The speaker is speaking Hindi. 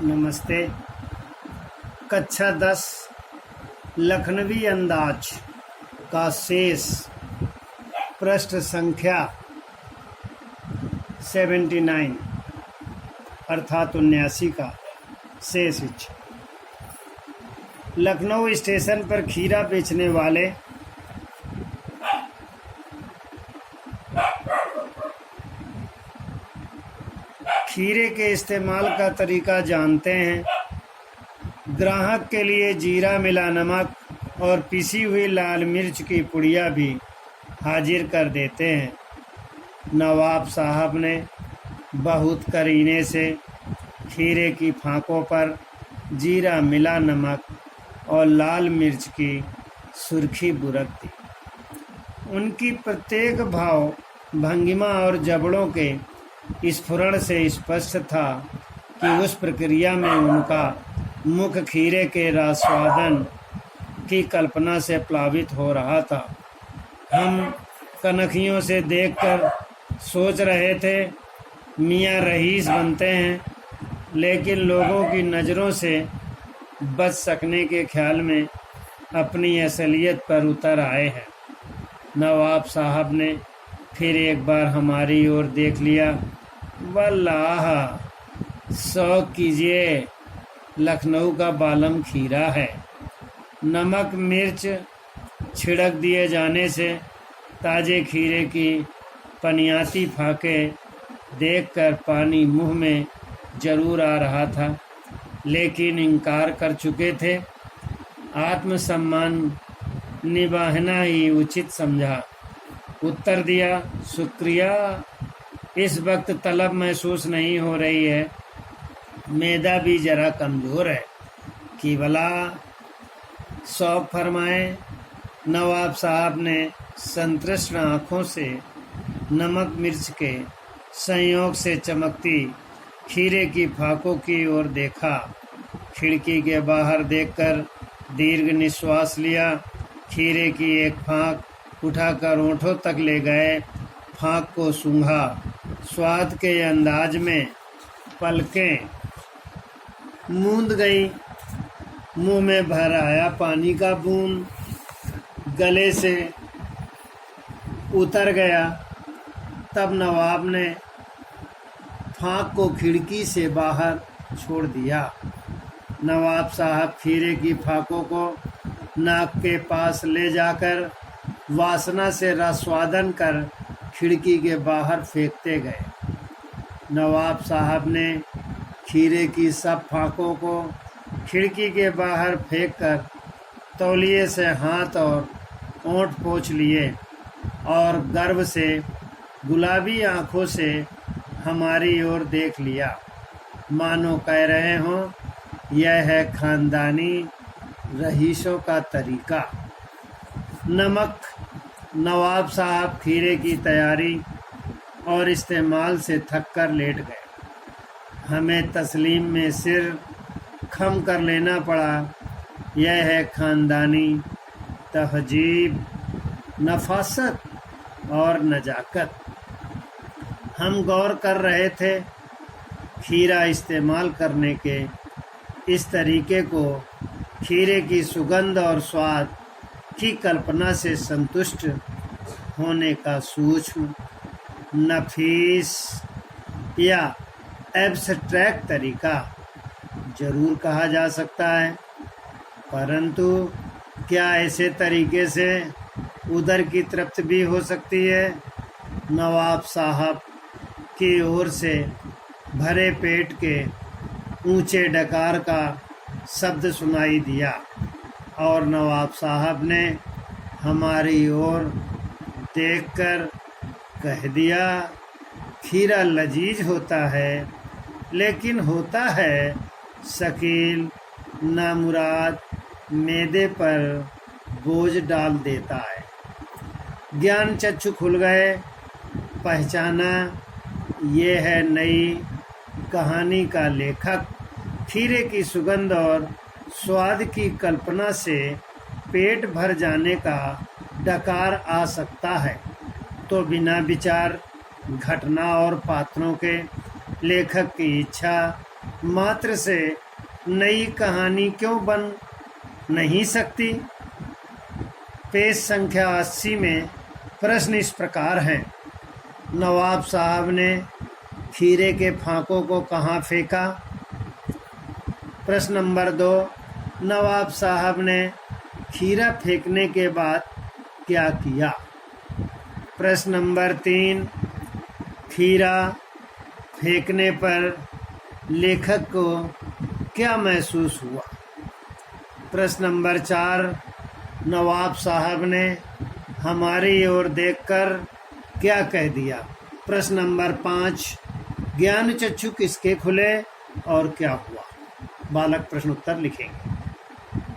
नमस्ते। कक्षा 10 लखनवी अंदाज का शेष पृष्ठ संख्या 79 अर्थात 79 का शेष। लखनऊ स्टेशन पर खीरा बेचने वाले खीरे के इस्तेमाल का तरीका जानते हैं। ग्राहक के लिए जीरा मिला नमक और पिसी हुई लाल मिर्च की पुड़िया भी हाजिर कर देते हैं। नवाब साहब ने बहुत करीने से खीरे की फांकों पर जीरा मिला नमक और लाल मिर्च की सुर्खी बुरक दी। उनकी प्रत्येक भाव भंगिमा और जबड़ों के स्फुरण से स्पष्ट था कि उस प्रक्रिया में उनका मुख खीरे के रसास्वादन की कल्पना से प्लावित हो रहा था। हम कनखियों से देखकर सोच रहे थे मियाँ रईस बनते हैं, लेकिन लोगों की नज़रों से बच सकने के ख्याल में अपनी असलियत पर उतर आए हैं। नवाब साहब ने फिर एक बार हमारी ओर देख लिया। वल्लाह, शौक कीजिए, लखनऊ का बालम खीरा है। नमक मिर्च छिड़क दिए जाने से ताज़े खीरे की पनियाती फाँकें देखकर पानी मुंह में जरूर आ रहा था, लेकिन इनकार कर चुके थे। आत्मसम्मान निभाना ही उचित समझा। उत्तर दिया, शुक्रिया, इस वक्त तलब महसूस नहीं हो रही है। मैदा भी ज़रा कमज़ोर है। कि भला शौक फरमाएं। नवाब साहब ने संतृष्ण आँखों से नमक मिर्च के संयोग से चमकती खीरे की फाकों की ओर देखा। खिड़की के बाहर देखकर दीर्घ निश्वास लिया। खीरे की एक फाँक उठाकर होंठों तक ले गए। फाँक को सूंघा। स्वाद के अंदाज में पलकें मूंद गई। मुंह में भर आया पानी का बूंद, गले से उतर गया। तब नवाब ने फाँक को खिड़की से बाहर छोड़ दिया। नवाब साहब खीरे की फाँकों को नाक के पास ले जाकर वासना से रसास्वादन कर खिड़की के बाहर फेंकते गए। नवाब साहब ने खीरे की सब फाँकों को खिड़की के बाहर फेंककर तौलिए से हाथ और ओंठ पोंछ लिए और गर्व से गुलाबी आँखों से हमारी ओर देख लिया, मानो कह रहे हों यह है खानदानी रईसों का तरीका। नवाब साहब खीरे की तैयारी और इस्तेमाल से थककर लेट गए। हमें तस्लीम में सिर खम कर लेना पड़ा। यह है खानदानी तहजीब, नफासत और नजाकत। हम गौर कर रहे थे। खीरा इस्तेमाल करने के इस तरीके को खीरे की सुगंध और स्वाद की कल्पना से संतुष्ट होने का सूक्ष्म, नफीस या एब्स्ट्रैक्ट तरीका जरूर कहा जा सकता है, परंतु क्या ऐसे तरीके से उदर की तृप्ति भी हो सकती है? नवाब साहब की ओर से भरे पेट के ऊंचे डकार का शब्द सुनाई दिया और नवाब साहब ने हमारी ओर देखकर कह दिया, खीरा लजीज होता है, लेकिन होता है शकील, नामुराद, मैदे पर बोझ डाल देता है। ज्ञान चक्षु खुल गए। पहचाना, ये है नई कहानी का लेखक। खीरे की सुगंध और स्वाद की कल्पना से पेट भर जाने का डकार आ सकता है, तो बिना विचार घटना और पात्रों के लेखक की इच्छा मात्र से नई कहानी क्यों बन नहीं सकती? पेज संख्या 80 में प्रश्न इस प्रकार है। नवाब साहब ने खीरे के फांकों को कहाँ फेंका? प्रश्न नंबर 2, नवाब साहब ने खीरा फेंकने के बाद क्या किया? प्रश्न नंबर 3, खीरा फेंकने पर लेखक को क्या महसूस हुआ? प्रश्न नंबर 4, नवाब साहब ने हमारी ओर देखकर क्या कह दिया? प्रश्न नंबर 5, ज्ञान चक्षु किसके खुले और क्या हुआ? बालक प्रश्न उत्तर लिखेंगे।